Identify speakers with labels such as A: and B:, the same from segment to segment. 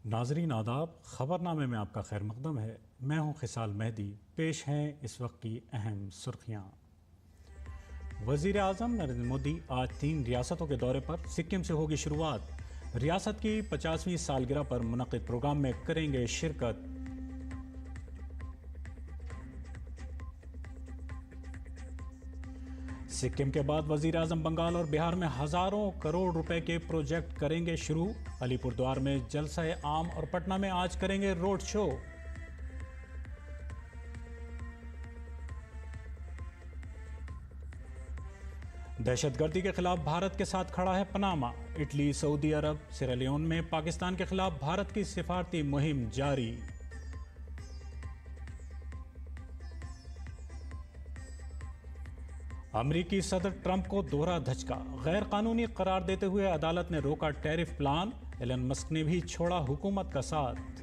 A: नाजरीन आदाब, ख़बरनामे में आपका खैर मकदम है। मैं हूं खिसाल मेहदी। पेश हैं इस वक्त की अहम सुर्खियाँ। वज़ीर आज़म नरेंद्र मोदी आज 3 रियासतों के दौरे पर। सिक्किम से होगी शुरुआत। रियासत की 50वीं सालगिरह पर मुनक़िद प्रोग्राम में करेंगे शिरकत। सिक्किम के बाद वज़ीर आज़म बंगाल और बिहार में हज़ारों करोड़ रुपए के प्रोजेक्ट करेंगे शुरू। अलीपुरद्वार में जलसा आम और पटना में आज करेंगे रोड शो। दहशतगर्दी के खिलाफ भारत के साथ खड़ा है पनामा। इटली, सऊदी अरब, सिरालियोन में पाकिस्तान के खिलाफ भारत की सिफारती मुहिम जारी। अमरीकी सदर ट्रंप को दोहरा धचका। गैर कानूनी करार देते हुए अदालत ने रोका टैरिफ प्लान। एलन मस्क ने भी छोड़ा हुकूमत का साथ।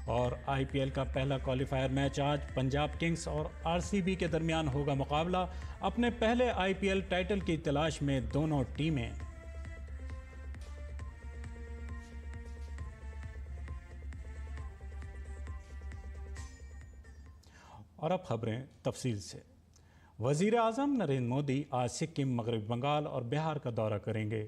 A: और आईपीएल का पहला क्वालिफायर मैच आज। पंजाब किंग्स और आरसीबी के दरमियान होगा मुकाबला। अपने पहले आईपीएल टाइटल की तलाश में दोनों टीमें। और अब खबरें तफसील से। वज़ीर आज़म नरेंद्र मोदी आज सिक्किम, मगरबी बंगाल और बिहार का दौरा करेंगे।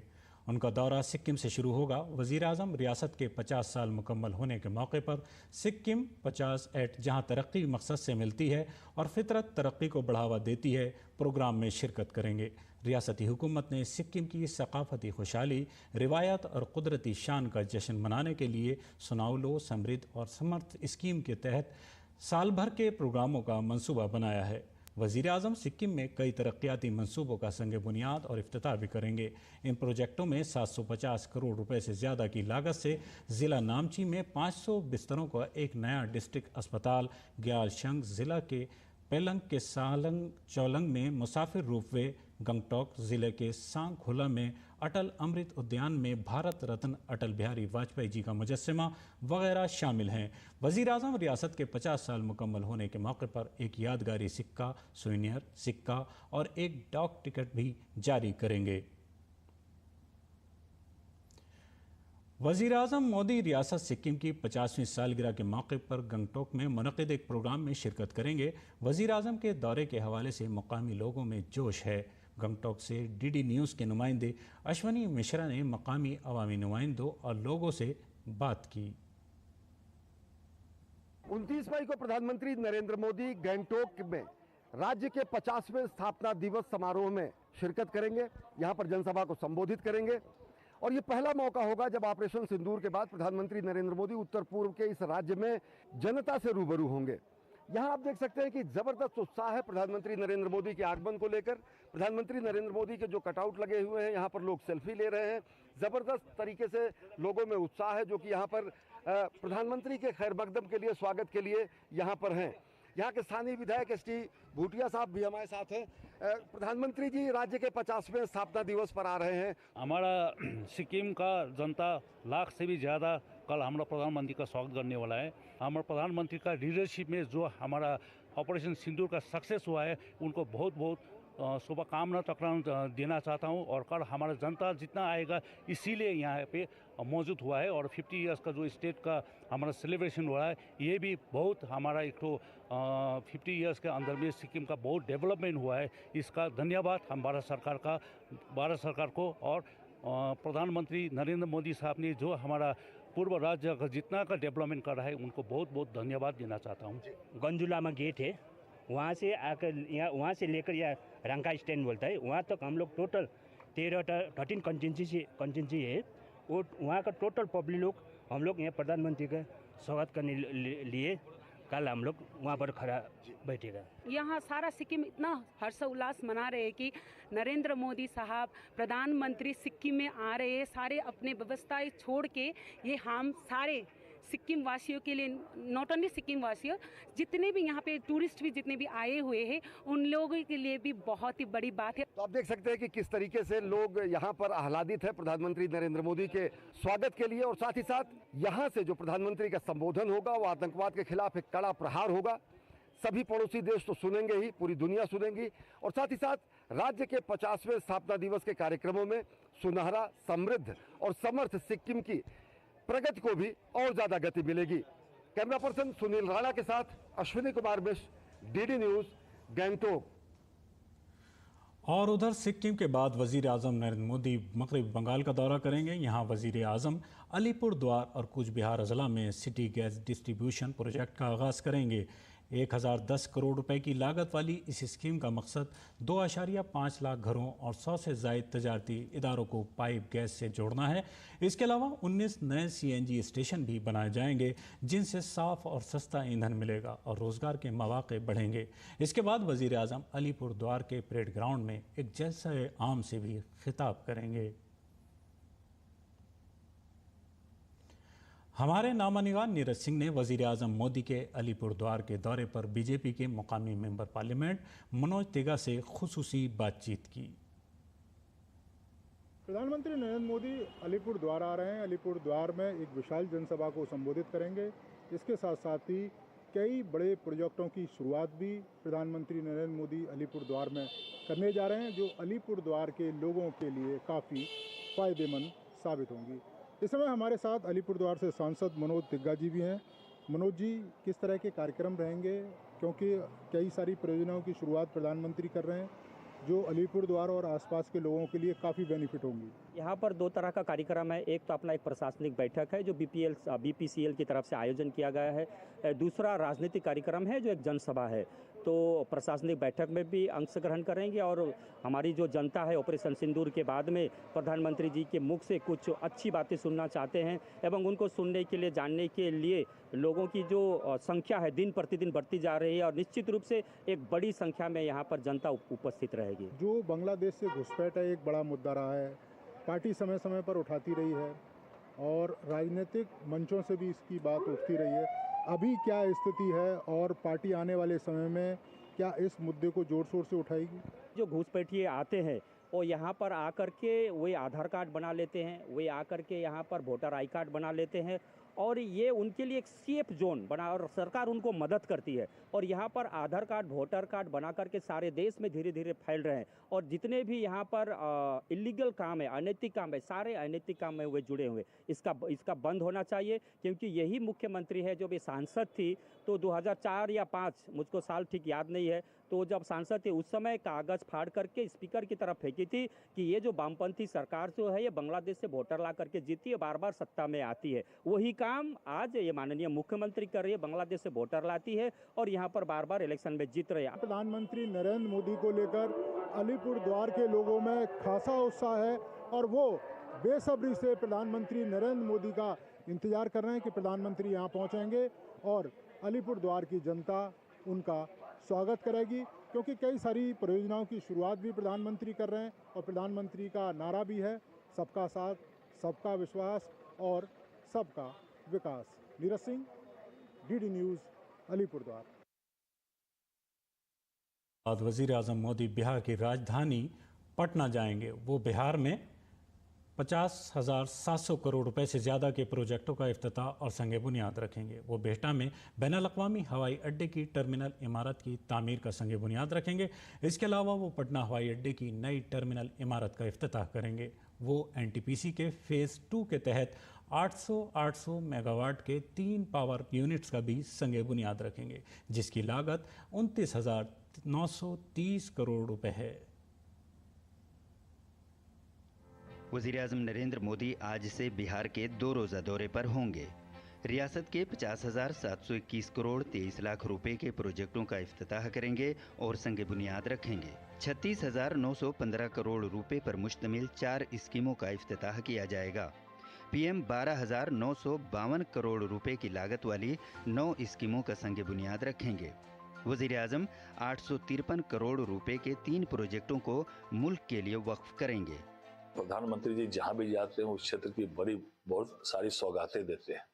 A: उनका दौरा सिक्किम से शुरू होगा। वज़ीर आज़म रियासत के 50 साल मुकम्मल होने के मौके पर सिक्किम 50 एट, जहां तरक्की मकसद से मिलती है और फितरत तरक्की को बढ़ावा देती है, प्रोग्राम में शिरकत करेंगे। रियासती हुकूमत ने सिक्किम की सकाफती खुशहाली, रिवायत और कुदरती शान का जश्न मनाने के लिए सुनावलो, समृद्ध और समर्थ स्कीम के तहत साल भर के प्रोग्रामों का मंसूबा बनाया है। वज़ीर आज़म सिक्किम में कई तरक्याती मंसूबों का संग बुनियाद और इफ्तिताह भी करेंगे। इन प्रोजेक्टों में 750 करोड़ रुपए से ज़्यादा की लागत से ज़िला नामची में 500 बिस्तरों का एक नया डिस्ट्रिक्ट अस्पताल, ग्यालशंग ज़िला के पेलंग के सालंग चौलंग में मुसाफिर रोपवे, गंगटोक ज़िले के सांगखोला में अटल अमृत उद्यान में भारत रत्न अटल बिहारी वाजपेयी जी का मुजस्समा वगैरह शामिल हैं। वज़ीर आज़म रियासत के 50 साल मुकम्मल होने के मौके पर एक यादगारी सिक्का, सुवेनियर सिक्का और एक डाक टिकट भी जारी करेंगे। वज़ीर आज़म मोदी रियासत सिक्किम की 50वीं सालगिरह के मौके पर गंगटोक में मुनक़िद एक प्रोग्राम में शिरकत करेंगे। वज़ीर आज़म के दौरे के हवाले से मकामी लोगों में जोश है। गंगटोक से डीडी न्यूज़ के नुमाइंदे अश्वनी मिश्रा ने मकामी अवामी नुमाइंदों और लोगों से बात की।
B: 29 मई को प्रधानमंत्री नरेंद्र मोदी गंगटोक में राज्य के 50वें स्थापना दिवस समारोह में शिरकत करेंगे। यहाँ पर जनसभा को संबोधित करेंगे और ये पहला मौका होगा जब ऑपरेशन सिंदूर के बाद प्रधानमंत्री नरेंद्र मोदी उत्तर पूर्व के इस राज्य में जनता से रूबरू होंगे। यहाँ आप देख सकते हैं कि जबरदस्त उत्साह है प्रधानमंत्री नरेंद्र मोदी के आगमन को लेकर। प्रधानमंत्री नरेंद्र मोदी के जो कटआउट लगे हुए हैं, यहाँ पर लोग सेल्फी ले रहे हैं। जबरदस्त तरीके से लोगों में उत्साह है, जो कि यहाँ पर प्रधानमंत्री के खैर मकदम के लिए, स्वागत के लिए यहाँ पर हैं। यहाँ के स्थानीय विधायक एस टी भूटिया साहब भी हमारे साथ हैं। प्रधानमंत्री जी राज्य के 50वें स्थापना दिवस पर आ रहे हैं।
C: हमारा सिक्किम का जनता लाख से भी ज़्यादा कल हमारा प्रधानमंत्री का स्वागत करने वाला है। हमारे प्रधानमंत्री का लीडरशिप में जो हमारा ऑपरेशन सिंदूर का सक्सेस हुआ है, उनको बहुत बहुत शुभकामना तकरार देना चाहता हूं। और कल हमारा जनता जितना आएगा इसीलिए यहाँ पे मौजूद हुआ है। और 50 इयर्स का जो स्टेट का हमारा सेलिब्रेशन हो रहा है, ये भी बहुत हमारा एक तो 50 इयर्स के अंदर में सिक्किम का बहुत डेवलपमेंट हुआ है। इसका धन्यवाद हम भारत सरकार को और प्रधानमंत्री नरेंद्र मोदी साहब ने जो हमारा पूर्व राज्य का जितना का डेवलपमेंट कर रहा है, उनको बहुत बहुत धन्यवाद देना चाहता हूँ।
D: गंजुला में गेट है, वहाँ से आकर यहाँ, वहाँ से लेकर यहाँ रंका स्टैंड बोलता है, वहाँ तक हम लोग टोटल 13 कंटिजेंसी है। वो वहाँ का टोटल पब्लिक लोग हम लोग यहाँ प्रधानमंत्री का स्वागत करने लिए कल हम लोग वहाँ पर खड़ा बैठेगा।
E: यहाँ सारा सिक्किम इतना हर्षोल्लास मना रहे हैं कि नरेंद्र मोदी साहब प्रधानमंत्री सिक्किम में आ रहे हैं। सारे अपने व्यवस्थाएं छोड़ के ये हम सारे सिक्किम वासियों के लिए, नॉट ओनली सिक्किम वासियों, जितने भी यहाँ पे टूरिस्ट भी जितने भी आए हुए हैं, उन लोगों के लिए भी बहुत ही बड़ी बात है।
B: तो आप देख सकते हैं कि किस तरीके से लोग यहाँ पर आह्लादित है प्रधानमंत्री नरेंद्र मोदी के स्वागत के लिए। और साथ ही साथ यहाँ से जो प्रधानमंत्री का संबोधन होगा वो आतंकवाद के खिलाफ एक कड़ा प्रहार होगा। सभी पड़ोसी देश तो सुनेंगे ही, पूरी दुनिया सुनेंगी। और साथ ही साथ राज्य के 50वें स्थापना दिवस के कार्यक्रमों में सुनहरा, समृद्ध और समर्थ सिक्किम की प्रगति को भी और ज्यादा गति मिलेगी। कैमरा पर्सन सुनील राणा के साथ अश्विनी कुमार मिश्र, डीडी न्यूज, गैंगटोक।
A: और उधर सिक्किम के बाद वजीर आजम नरेंद्र मोदी मगरबी बंगाल का दौरा करेंगे। यहाँ वजीर आजम अलीपुर द्वार और कूच बिहार अजला में सिटी गैस डिस्ट्रीब्यूशन प्रोजेक्ट का आगाज़ करेंगे। 1010 करोड़ रुपए की लागत वाली इस स्कीम का मकसद 2.5 लाख घरों और 100 से ज़ायद तजारती इदारों को पाइप गैस से जोड़ना है। इसके अलावा 19 नए CNG स्टेशन भी बनाए जाएंगे, जिनसे साफ और सस्ता ईंधन मिलेगा और रोज़गार के मौके बढ़ेंगे। इसके बाद वज़ीर आज़म अलीपुर द्वार के परेड ग्राउंड में एक जलसे आम से भी खिताब करेंगे। हमारे नामानिगार नीरज सिंह ने वज़ीर आज़म मोदी के अलीपुर द्वार के दौरे पर बीजेपी के मुकामी मेंबर पार्लियामेंट मनोज तिगा से खुसूसी बातचीत की।
F: प्रधानमंत्री नरेंद्र मोदी अलीपुर द्वार आ रहे हैं। अलीपुर द्वार में एक विशाल जनसभा को संबोधित करेंगे। इसके साथ साथ ही कई बड़े प्रोजेक्टों की शुरुआत भी प्रधानमंत्री नरेंद्र मोदी अलीपुर द्वार में करने जा रहे हैं, जो अलीपुर द्वार के लोगों के लिए काफ़ी फ़ायदेमंद साबित होंगी। इस समय हमारे साथ अलीपुर द्वार से सांसद मनोज तिग्गा जी भी हैं। मनोज जी, किस तरह के कार्यक्रम रहेंगे, क्योंकि कई सारी परियोजनाओं की शुरुआत प्रधानमंत्री कर रहे हैं जो अलीपुर द्वार और आसपास के लोगों के लिए काफ़ी बेनिफिट होंगी।
G: यहाँ पर 2 तरह का कार्यक्रम है। एक तो अपना एक प्रशासनिक बैठक है जो BPCL की तरफ से आयोजन किया गया है। दूसरा राजनीतिक कार्यक्रम है जो एक जनसभा है। तो प्रशासनिक बैठक में भी अंश ग्रहण करेंगे और हमारी जो जनता है ऑपरेशन सिंदूर के बाद में प्रधानमंत्री जी के मुख से कुछ अच्छी बातें सुनना चाहते हैं एवं उनको सुनने के लिए, जानने के लिए लोगों की जो संख्या है दिन प्रतिदिन बढ़ती जा रही है और निश्चित रूप से एक बड़ी संख्या में यहाँ पर जनता उपस्थित रहेगी।
F: जो बांग्लादेश से घुसपैठ है, एक बड़ा मुद्दा रहा है, पार्टी समय समय पर उठाती रही है और राजनीतिक मंचों से भी इसकी बात उठती रही है। अभी क्या स्थिति है और पार्टी आने वाले समय में क्या इस मुद्दे को जोर शोर से उठाएगी?
G: जो घुसपैठिए आते हैं वो यहाँ पर आकर के वे आधार कार्ड बना लेते हैं, वे आकर के यहाँ पर वोटर आई कार्ड बना लेते हैं और ये उनके लिए एक सेफ जोन बना और सरकार उनको मदद करती है और यहाँ पर आधार कार्ड, वोटर कार्ड बना करके सारे देश में धीरे धीरे फैल रहे हैं और जितने भी यहाँ पर इलीगल काम है, अनैतिक काम है, सारे अनैतिक काम में वे जुड़े हुए, इसका बंद होना चाहिए। क्योंकि यही मुख्यमंत्री है, जब ये सांसद थी तो 2004 या 5, मुझको साल ठीक याद नहीं है, तो जब सांसद थे उस समय कागज़ फाड़ करके स्पीकर की तरफ फेंकी थी कि ये जो वामपंथी सरकार जो है ये बांग्लादेश से वोटर ला करके जीती है, बार बार सत्ता में आती है। वही काम आज ये माननीय मुख्यमंत्री कर रही है, बांग्लादेश से वोटर लाती है और यहाँ पर बार बार इलेक्शन में जीत रहे हैं।
F: प्रधानमंत्री नरेंद्र मोदी को लेकर अलीपुर द्वार के लोगों में खासा उत्साह है और वो बेसब्री से प्रधानमंत्री नरेंद्र मोदी का इंतजार कर रहे हैं कि प्रधानमंत्री यहाँ पहुँचेंगे और अलीपुर द्वार की जनता उनका स्वागत करेगी, क्योंकि कई सारी परियोजनाओं की शुरुआत भी प्रधानमंत्री कर रहे हैं और प्रधानमंत्री का नारा भी है सबका साथ, सबका विश्वास और सबका विकास। नीरज सिंह, डीडी न्यूज़, अलीपुर द्वार।
A: बाद वज़ीर आज़म मोदी बिहार की राजधानी पटना जाएंगे। वो बिहार में 50,700 करोड़ रुपए से ज़्यादा के प्रोजेक्टों का इफ्तिताह और संग बुनियाद रखेंगे। वो बिहटा में बैनुल-अक़वामी हवाई अड्डे की टर्मिनल इमारत की तामीर का संग बुनियाद रखेंगे। इसके अलावा वो पटना हवाई अड्डे की नई टर्मिनल इमारत का इफ्तिताह करेंगे। वो NTPC के फ़ेज़ 2 के तहत 800 मेगावाट के 3 पावर यूनिट्स का भी संग बुनियाद रखेंगे, जिसकी लागत 29,930 करोड़ रुपए है।
H: वज़ीर-ए-आज़म नरेंद्र मोदी आज से बिहार के 2 रोज़ा दौरे पर होंगे। रियासत के 50,721 करोड़ 23 लाख रुपए के प्रोजेक्टों का इफ्तिताह करेंगे और संग बुनियाद रखेंगे। 36,915 करोड़ रुपए पर मुश्तमिल 4 स्कीमों का इफ्तिताह किया जाएगा। PM 12,952 करोड़ रुपए की लागत वाली 9 स्कीमों का संग बुनियाद रखेंगे। वज़ीर-ए-आज़म 853 करोड़ रुपए के 3 प्रोजेक्टों को मुल्क के लिए वक्फ करेंगे।
I: प्रधानमंत्री जी जहां भी जाते हैं उस क्षेत्र की बहुत सारी सौगातें देते हैं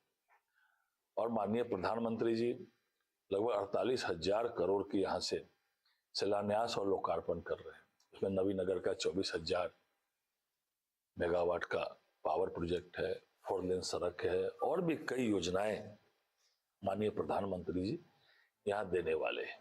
I: और माननीय प्रधानमंत्री जी लगभग 48,000 करोड़ की यहाँ से शिलान्यास और लोकार्पण कर रहे हैं। इसमें नवीनगर का 24,000 मेगावाट का पावर प्रोजेक्ट है, 4 लेन सड़क है और भी कई योजनाएं माननीय प्रधानमंत्री जी यहाँ देने वाले हैं।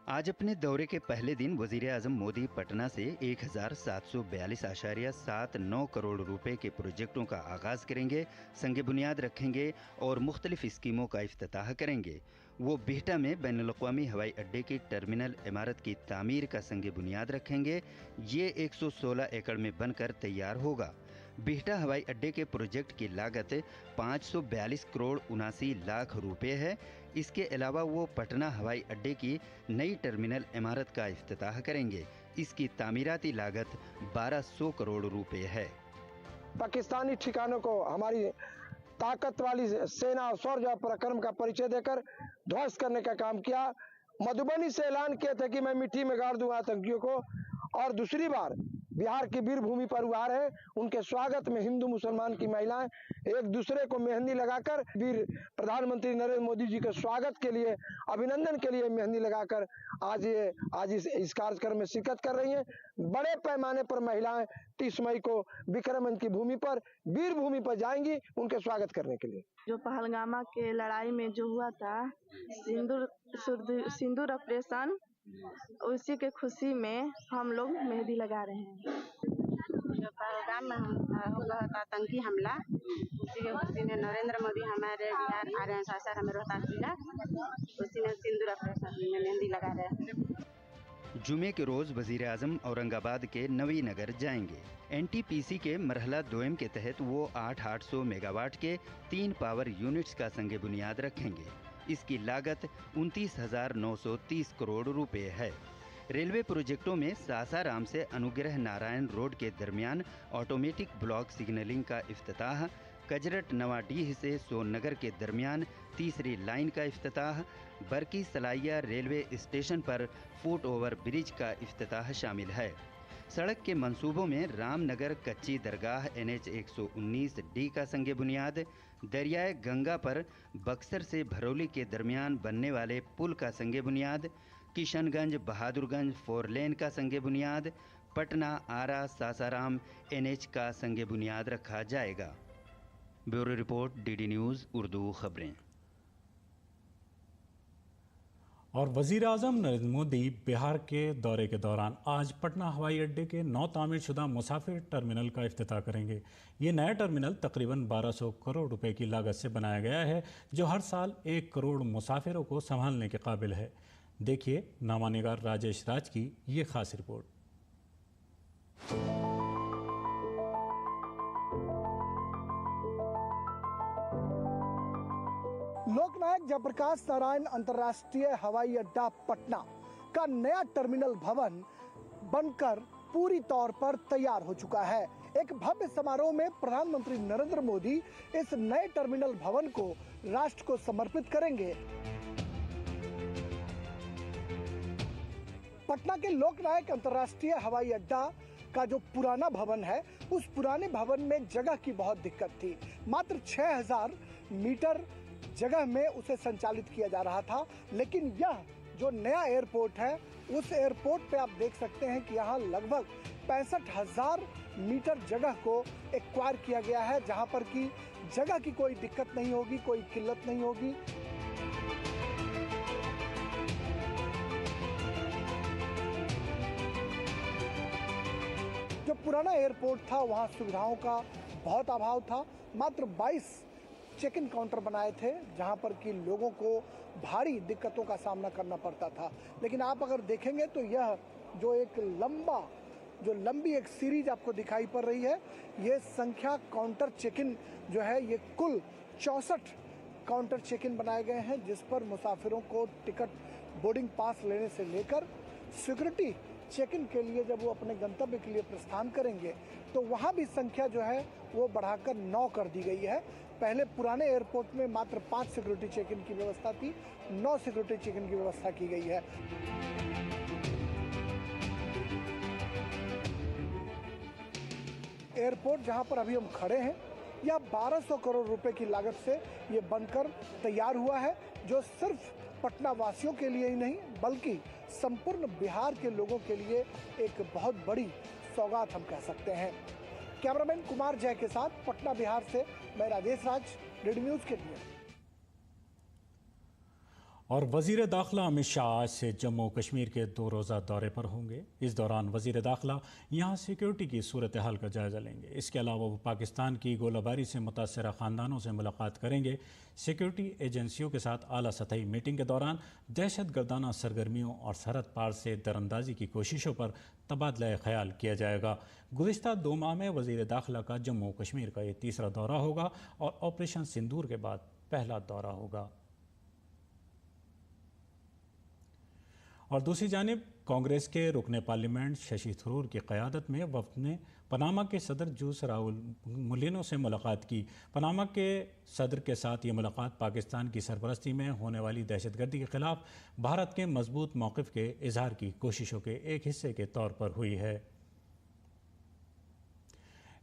H: आज अपने दौरे के पहले दिन वज़ीर-ए-आज़म मोदी पटना से 1742.79 करोड़ रुपए के प्रोजेक्टों का आगाज़ करेंगे, संग बुनियाद रखेंगे और मुख्तलिफ स्कीमों का इफ्तिताह करेंगे। वो बिहटा में बैनुल-अक़वामी हवाई अड्डे की टर्मिनल इमारत की तामीर का संग बुनियाद रखेंगे। ये 116 एकड़ में बनकर तैयार होगा। बिहटा हवाई अड्डे के प्रोजेक्ट की लागत 542 करोड़ 79 लाख रुपए है। इसके अलावा वो पटना हवाई अड्डे की नई टर्मिनल इमारत का इफ्तिताह करेंगे। इसकी तामीराती लागत 1200 करोड़ रुपए है।
J: पाकिस्तानी ठिकानों को हमारी ताकत वाली सेना और शौर्य और पराक्रम का परिचय देकर ध्वस्त करने का काम किया। मधुबनी से ऐलान किया था कि मैं मिट्टी में गाड़ दूंगा आतंकियों को, और दूसरी बार बिहार की वीर भूमि पर वो आ रहे हैं। उनके स्वागत में हिंदू मुसलमान की महिलाएं एक दूसरे को मेहंदी लगाकर वीर प्रधानमंत्री नरेंद्र मोदी जी के स्वागत के लिए, अभिनंदन के लिए मेहंदी लगाकर आज इस कार्यक्रम में शिरकत कर रही हैं। बड़े पैमाने पर महिलाएं 30 मई को विक्रमगंज की भूमि पर, वीर भूमि पर जाएंगी उनके स्वागत करने के लिए।
K: जो पहलगामा के लड़ाई में जो हुआ था सिंदूर ऑपरेशन, उसी के खुशी में हम लोग मेहंदी लगा रहे हैं।
L: जो पहलगाम में हुआ था आतंकी हमला, उसी के खुशी में नरेंद्र मोदी हमारे बिहार आ रहे हैं, खासकर हमें रोहतास जिला, उसी में सिंदूर ऑपरेशन में मेहंदी लगा रहे हैं।
H: जुमे के रोज वज़ीर-ए-आज़म औरंगाबाद के नवीनगर जाएंगे। एनटीपीसी के मरहला दोयम के तहत वो 800 मेगावाट के 3 पावर यूनिट्स का संग बुनियाद रखेंगे। इसकी लागत 29,930 करोड़ रुपए है। रेलवे प्रोजेक्टों में सासाराम से अनुग्रह नारायण रोड के दरमियान ऑटोमेटिक ब्लॉक सिग्नलिंग का इफ्तिताह, कजरट नवाडीह से सोननगर के दरमियान तीसरी लाइन का इफ्तिताह, बरकी सलाइया रेलवे स्टेशन पर फुट ओवर ब्रिज का इफ्तिताह शामिल है। सड़क के मंसूबों में रामनगर कच्ची दरगाह NH 119D का संग बुनियाद, दरियाए गंगा पर बक्सर से भरौली के दरमियान बनने वाले पुल का संग बुनियाद, किशनगंज बहादुरगंज 4 लेन का संग बुनियाद, पटना आरा सासाराम NH का संग बुनियाद रखा जाएगा। Bureau report DD news Urdu खबरें।
A: और वज़ीर-ए-आज़म नरेंद्र मोदी बिहार के दौरे के दौरान आज पटना हवाई अड्डे के नौ तामीरशुदा मुसाफिर टर्मिनल का इफ्तिताह करेंगे। ये नया टर्मिनल तकरीबन 1200 करोड़ रुपए की लागत से बनाया गया है, जो हर साल 1 करोड़ मुसाफिरों को संभालने के काबिल है। देखिए नामानिगार राजेश राज की ये खास रिपोर्ट।
M: लोकनायक जयप्रकाश नारायण अंतर्राष्ट्रीय हवाई अड्डा पटना का नया टर्मिनल भवन बनकर पूरी तौर पर तैयार हो चुका है। एक भव्य समारोह में प्रधानमंत्री नरेंद्र मोदी इस नए टर्मिनल भवन को राष्ट्र को समर्पित करेंगे। पटना के लोकनायक अंतर्राष्ट्रीय हवाई अड्डा का जो पुराना भवन है, उस पुराने भवन में जगह की बहुत दिक्कत थी। मात्र 6000 मीटर जगह में उसे संचालित किया जा रहा था, लेकिन यह जो नया एयरपोर्ट है, उस एयरपोर्ट पे आप देख सकते हैं कि यहाँ लगभग 65,000 मीटर जगह को एक्वायर किया गया है, जहाँ पर कि जगह की कोई दिक्कत नहीं होगी, कोई किल्लत नहीं होगी। जो पुराना एयरपोर्ट था, वहाँ सुविधाओं का बहुत अभाव था। मात्र 22 चेक इन काउंटर बनाए थे, जहां पर कि लोगों को भारी दिक्कतों का सामना करना पड़ता था। लेकिन आप अगर देखेंगे तो यह जो एक लंबी एक सीरीज आपको दिखाई पड़ रही है, ये संख्या काउंटर चेक इन जो है, ये कुल 64 काउंटर चेक इन बनाए गए हैं, जिस पर मुसाफिरों को टिकट, बोर्डिंग पास लेने से लेकर सिक्योरिटी चेक इन के लिए जब वो अपने गंतव्य के लिए प्रस्थान करेंगे, तो वहाँ भी संख्या जो है वो बढ़ाकर 9 कर दी गई है। पहले पुराने एयरपोर्ट में मात्र 5 सिक्योरिटी चेक इन की व्यवस्था थी, 9 सिक्योरिटी चेक इन की व्यवस्था की गई है। एयरपोर्ट जहां पर अभी हम खड़े हैं, यह 1200 करोड़ रुपए की लागत से ये बनकर तैयार हुआ है, जो सिर्फ पटना वासियों के लिए ही नहीं बल्कि संपूर्ण बिहार के लोगों के लिए एक बहुत बड़ी सौगात हम कह सकते हैं। कैमरामैन कुमार जय के साथ पटना बिहार से मैं राजेश राज, DD न्यूज़ के लिए।
A: और वज़ीर दाखिला अमित शाह आज से जम्मू कश्मीर के 2 रोज़ा दौरे पर होंगे। इस दौरान वज़ीर दाखिला यहाँ सिक्योरिटी की सूरत हाल का जायज़ा लेंगे। इसके अलावा वो पाकिस्तान की गोलाबारी से मुतासरा ख़ानदानों से मुलाकात करेंगे। सिक्योरिटी एजेंसियों के साथ आला सतही मीटिंग के दौरान दहशत गर्दाना सरगर्मियों और सरहद पार से दरअंदाजी की कोशिशों पर तबादला ख्याल किया जाएगा। गुज़िश्ता 2 माह में वज़ीर दाखिला का जम्मू कश्मीर का ये तीसरा दौरा होगा और ऑपरेशन सिंदूर के बाद पहला दौरा होगा। और दूसरी जानिब कांग्रेस के रुकने पार्लियामेंट शशि थरूर की क़यादत में वफ़द ने पनामा के सदर जूस राउल मुलिनो से मुलाकात की। पनामा के सदर के साथ ये मुलाकात पाकिस्तान की सरपरस्ती में होने वाली दहशतगर्दी के ख़िलाफ़ भारत के मजबूत मौक़िफ़ के इजहार की कोशिशों के एक हिस्से के तौर पर हुई है।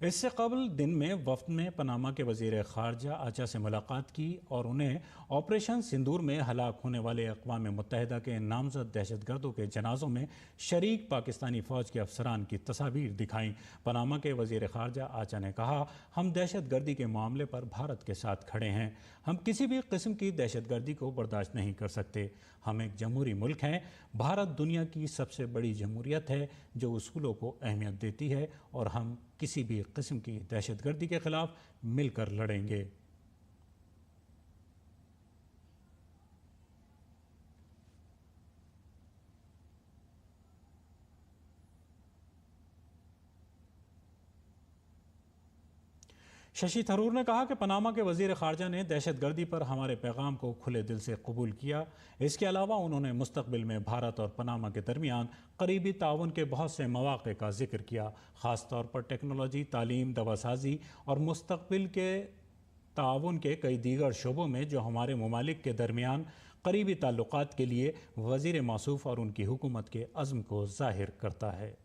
A: इससे कबल दिन में वफ़द में पनामा के वज़ीर ख़ारजा आचा से मुलाकात की और उन्हें ऑपरेशन सिंदूर में हलाक होने वाले अक़वाम मुत्तहिदा के नामज़द दहशतगर्दों के जनाज़ों में शरीक पाकिस्तानी फ़ौज के अफसरान की तस्वीर दिखाईं। पनामा के वज़ीर ख़ारजा आचा ने कहा, हम दहशतगर्दी के मामले पर भारत के साथ खड़े हैं। हम किसी भी किस्म की दहशतगर्दी को बर्दाश्त नहीं कर सकते। हम एक जमहूरी मुल्क हैं। भारत दुनिया की सबसे बड़ी जमहूरियत है जो उसूलों को अहमियत देती है और हम किसी भी किस्म की दहशतगर्दी के ख़िलाफ़ मिलकर लड़ेंगे। शशि थरूर ने कहा कि पनामा के वज़ीर ख़ारजा ने दहशतगर्दी पर हमारे पैगाम को खुले दिल से कबूल किया। इसके अलावा उन्होंने मुस्तक़बिल में भारत और पनामा के दरमियान करीबी ताउन के बहुत से मौक़े का जिक्र किया, ख़ास तौर पर टेक्नोलॉजी, तालीम, दवासाजी और मुस्तक़बिल के ताउन के कई दीगर शोबों में जो हमारे ममालिक के दरमियान करीबी ताल्लुक़ात के लिए वज़ीर मौसूफ़ और उनकी हुकूमत के अज़्म को ज़ाहिर करता है।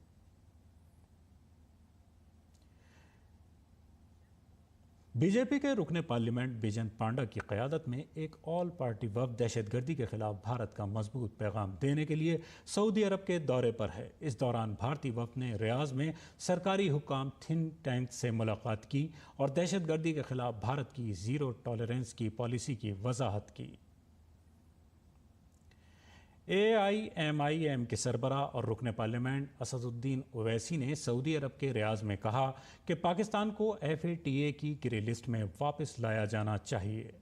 A: बीजेपी के रुकने पार्लियामेंट बिजन पांडा की क़यादत में एक ऑल पार्टी वफ़द दहशतगर्दी के ख़िलाफ़ भारत का मजबूत पैगाम देने के लिए सऊदी अरब के दौरे पर है। इस दौरान भारतीय वफ़द ने रियाज़ में सरकारी हुकाम थिंक टैंक से मुलाकात की और दहशतगर्दी के ख़िलाफ़ भारत की ज़ीरो टॉलरेंस की पॉलिसी की वजाहत की। AIMIM के सरबरा और रुकने पार्लियामेंट असदुद्दीन ओवैसी ने सऊदी अरब के रियाज़ में कहा कि पाकिस्तान को FATA की ग्रे लिस्ट में वापस लाया जाना चाहिए।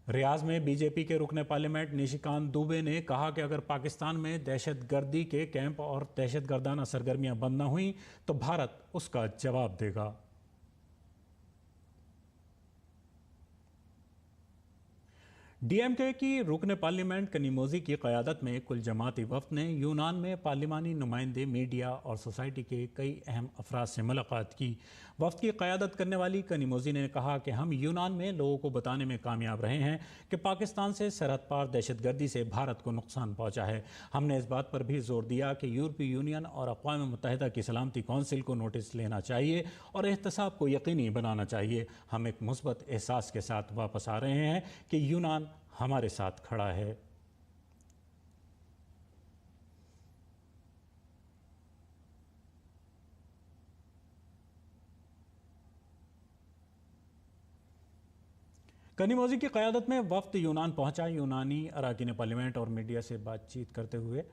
A: रियाज़ में बीजेपी के रुकने पार्लियामेंट निशिकांत दुबे ने कहा कि अगर पाकिस्तान में दहशतगर्दी के कैंप और दहशतगर्दाना सरगर्मियां बंद न हुई तो भारत उसका जवाब देगा। DMK की रुकने पार्लियामेंट कनीमोजी की क़यादत में कुल जमाती वफ़द ने यूनान में पार्लिमानी नुमाइंदे, मीडिया और सोसाइटी के कई अहम अफराद से मुलाकात की। वफ़द की क़यादत करने वाली कनीमोजी ने कहा कि हम यूनान में लोगों को बताने में कामयाब रहे हैं कि पाकिस्तान से सरहद पार दहशतगर्दी से भारत को नुकसान पहुँचा है। हमने इस बात पर भी जोर दिया कि यूरोपीय यूनियन और अक़वाम मुत्तहिदा की सलामती कौंसिल को नोटिस लेना चाहिए और एहतसाब को यकीनी बनाना चाहिए। हम एक मुस्बत एहसास के साथ वापस आ रहे हैं कि यूनान हमारे साथ खड़ा है। कनीमोजी की क़यादत में वफ़द यूनान पहुंचा। यूनानी अरकान पार्लियामेंट और मीडिया से बातचीत करते हुए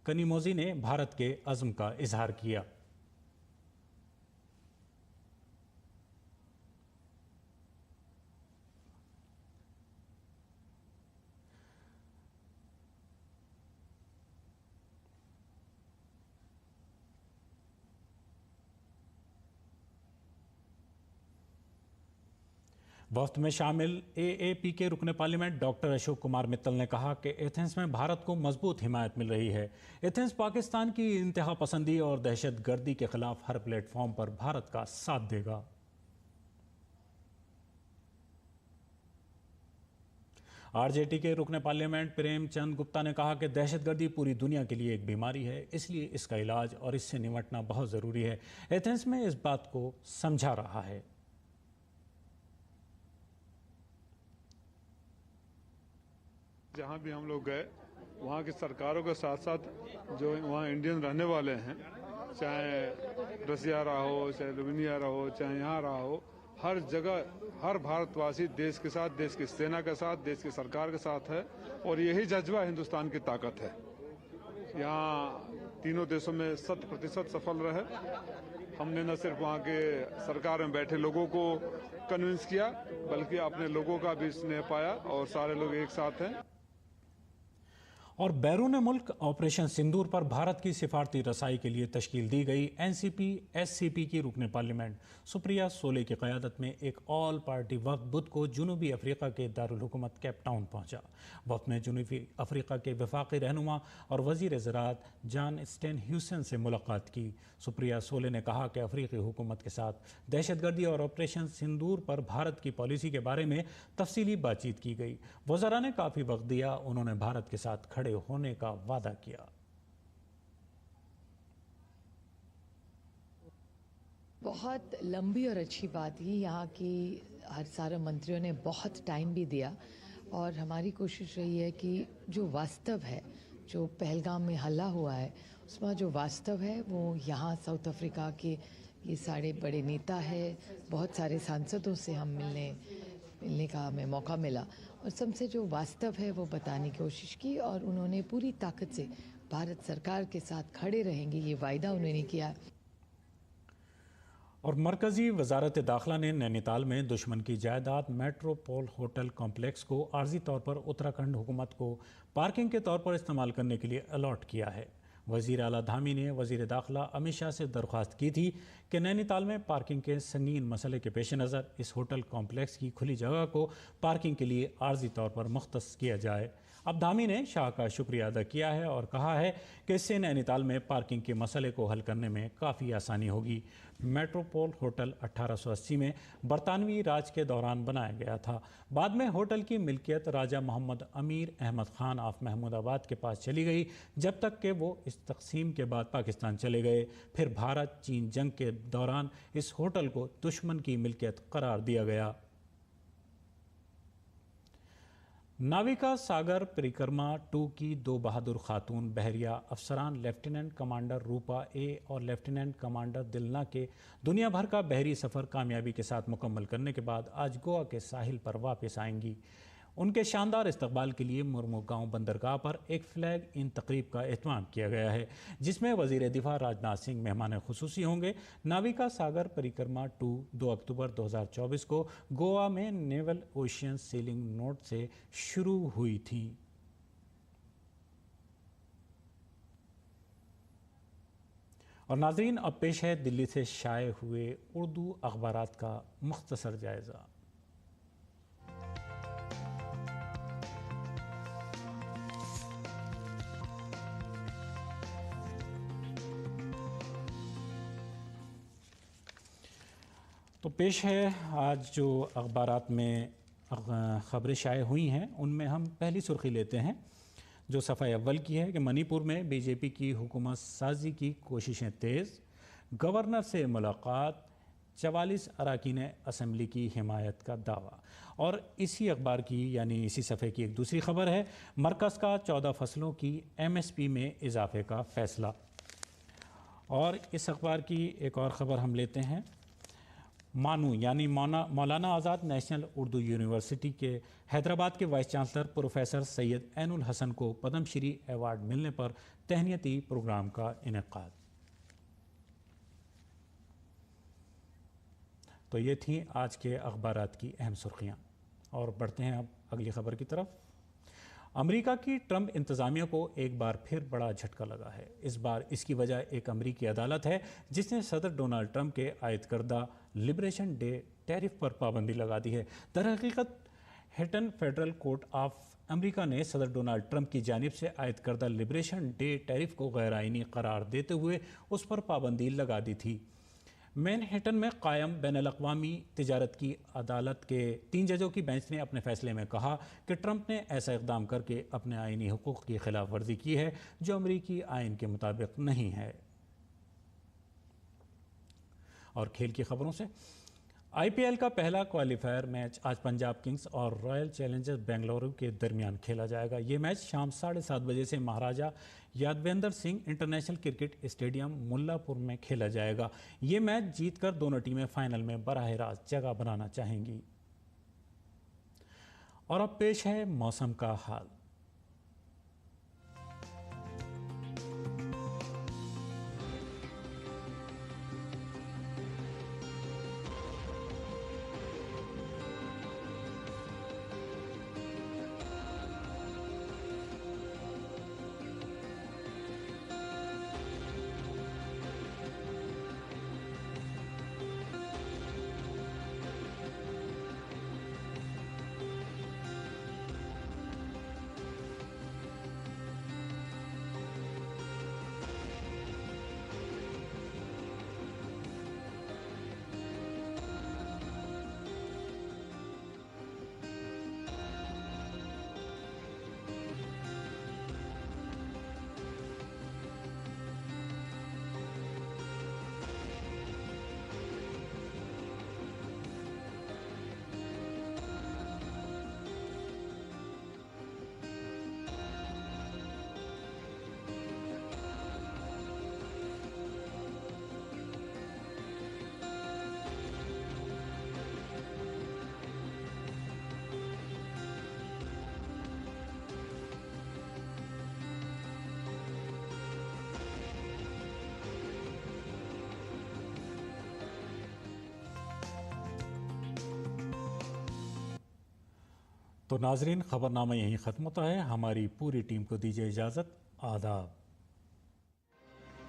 A: कनीमोजी ने भारत के अज़्म का इजहार किया। वफ़द में शामिल AAP के रुकने पार्लियामेंट डॉक्टर अशोक कुमार मित्तल ने कहा कि एथेंस में भारत को मजबूत हिमायत मिल रही है। एथेंस पाकिस्तान की इंतहा पसंदी और दहशतगर्दी के खिलाफ हर प्लेटफॉर्म पर भारत का साथ देगा। RJT के रुकने पार्लियामेंट प्रेमचंद गुप्ता ने कहा कि दहशतगर्दी पूरी दुनिया के लिए एक बीमारी है, इसलिए इसका इलाज और इससे निपटना बहुत ज़रूरी है। एथेंस में इस बात को समझा रहा है।
N: जहाँ भी हम लोग गए वहाँ की सरकारों के साथ साथ जो वहाँ इंडियन रहने वाले हैं, चाहे रसिया रहा हो, चाहे रोमानिया रहा हो, चाहे यहाँ रहा हो, हर जगह हर भारतवासी देश के साथ, देश की सेना के साथ, देश की सरकार के साथ है और यही जज्बा हिंदुस्तान की ताकत है। यहाँ तीनों देशों में 100% सफल रहे। हमने न सिर्फ वहाँ के सरकार में बैठे लोगों को कन्विंस किया, बल्कि अपने लोगों का भी स्नेह पाया और सारे लोग एक साथ हैं।
A: और बैरून मुल्क ऑपरेशन सिंदूर पर भारत की सिफारती रसाई के लिए तश्कील दी गई एनसीपी एससीपी की रुकन पार्लियामेंट सुप्रिया सोले की क़यादत में एक ऑल पार्टी वफ्द बुध को जनूबी अफ्रीका के दारुल हुकूमत केप टाउन पहुंचा। वफ्द में जनूबी अफ्रीका के वफाकी रहनुमा और वज़ीर ज़राअत जॉन स्टेन ह्यूसन से मुलाकात की। सुप्रिया सोले ने कहा कि अफ्रीकी हुकूमत के साथ दहशतगर्दी और ऑपरेशन सिंदूर पर भारत की पॉलिसी के बारे में तफसीली बातचीत की गई। वज़रा ने काफ़ी वक्त दिया, उन्होंने भारत के साथ खड़े होने का वादा किया।
O: बहुत लंबी और अच्छी बात ही, यहाँ की हर सारे मंत्रियों ने बहुत टाइम भी दिया और हमारी कोशिश रही है कि जो वास्तव है, जो पहलगाम में हल्ला हुआ है, उसमें जो वास्तव है वो यहाँ साउथ अफ्रीका के ये सारे बड़े नेता है, बहुत सारे सांसदों से हम मिलने का हमें मौका मिला और सबसे जो वास्तव है वो बताने की कोशिश की और उन्होंने पूरी ताकत से भारत सरकार के साथ खड़े रहेंगे ये वायदा उन्होंने किया।
A: और मरकज़ी वजारत दाखिला ने नैनीताल में दुश्मन की जायदाद मेट्रोपोल होटल कॉम्प्लेक्स को आर्जी तौर पर उत्तराखंड हुकूमत को पार्किंग के तौर पर इस्तेमाल करने के लिए अलॉट किया है। वज़ीर आला धामी ने वज़ीर दाखिला अमित शाह से दरख्वास्त की थी कि नैनीताल में पार्किंग के संगीन मसले के पेश नज़र इस होटल कॉम्प्लेक्स की खुली जगह को पार्किंग के लिए आर्जी तौर पर मुख्तस किया जाए। अब धामी ने शाह का शुक्रिया अदा किया है और कहा है कि इससे नैनीताल में पार्किंग के मसले को हल करने में काफ़ी आसानी होगी। मेट्रोपोल होटल 1880 में बरतानवी राज के दौरान बनाया गया था। बाद में होटल की मिल्कियत राजा मोहम्मद अमीर अहमद खान ऑफ महमूदाबाद के पास चली गई, जब तक कि वो इस तकसीम के बाद पाकिस्तान चले गए। फिर भारत चीन जंग के दौरान इस होटल को दुश्मन की मिल्कियत करार दिया गया। नाविका सागर परिक्रमा 2 की 2 बहादुर खातून बहरिया अफसरान लेफ्टिनेंट कमांडर रूपा ए और लेफ्टिनेंट कमांडर दिलना के दुनिया भर का बहरी सफ़र कामयाबी के साथ मुकम्मल करने के बाद आज गोवा के साहिल पर वापस आएंगी। उनके शानदार इस्तकबाल के लिए मुर्मू गांव बंदरगाह पर एक फ्लैग इन तकरीब का एहतमाम किया गया है, जिसमें वज़ीर दिफा राजनाथ सिंह मेहमान खुसूसी होंगे। नाविका सागर परिक्रमा 2 अक्टूबर 2024 को गोवा में नेवल ओशियन सेलिंग नोट से शुरू हुई थी। और नाज़रीन, अब पेश है दिल्ली से शाये हुए उर्दू अखबारात का मुख्तसर जायज़ा। तो पेश है आज जो अखबारात में ख़बरें शाये हुई हैं, उनमें हम पहली सुर्खी लेते हैं जो सफ़ा अव्वल की है कि मणिपुर में बीजेपी की हुकूमत साजी की कोशिशें तेज़, गवर्नर से मुलाकात, 44 अरकान असम्बली की हिमायत का दावा। और इसी अखबार की यानी इसी सफ़े की एक दूसरी खबर है मरकज़ का 14 फसलों की MSP में इजाफे का फ़ैसला। और इस अखबार की एक और ख़बर हम लेते हैं मानू यानी मौलाना आज़ाद नेशनल उर्दू यूनिवर्सिटी के हैदराबाद के vice chancellor professor Syed Ainul Hasan को पद्मश्री अवार्ड मिलने पर तहनीती प्रोग्राम का इनेकाद। तो ये थी आज के अखबारात की अहम सुर्खियाँ और बढ़ते हैं अब अगली खबर की तरफ। अमेरिका की ट्रंप इंतज़ामिया को एक बार फिर बड़ा झटका लगा है। इस बार इसकी वजह एक अमेरिकी अदालत है जिसने सदर डोनाल्ड ट्रंप के आयद करदा लिबरेशन डे टैरिफ पर पाबंदी लगा दी है। दरहकीकत हेटन फेडरल कोर्ट ऑफ अमेरिका ने सदर डोनाल्ड ट्रंप की जानिब से आयद करदा लिबरेशन डे टैरिफ को गैर आइनी करार देते हुए उस पर पाबंदी लगा दी थी। मैनहट्टन में कायम बैनुल-अक़वामी तिजारत की अदालत के 3 जजों की बेंच ने अपने फैसले में कहा कि ट्रंप ने ऐसा इक़दाम करके अपने आइनी हुकूक़ की खिलाफ वर्जी की है जो अमरीकी आइन के मुताबिक नहीं है। और खेल की खबरों से आईपीएल का पहला क्वालिफायर मैच आज पंजाब किंग्स और रॉयल चैलेंजर्स बेंगलुरु के दरमियान खेला जाएगा। ये मैच शाम 7:30 बजे से Maharaja Yadavendra Singh international cricket stadium Mullanpur में खेला जाएगा। ये मैच जीतकर दोनों टीमें फाइनल में बराह रास्त जगह बनाना चाहेंगी। और अब पेश है मौसम का हाल। तो नाजरीन, खबरनामा यहीं ख़त्म होता है। हमारी पूरी टीम को दीजिए इजाज़त। आदाब।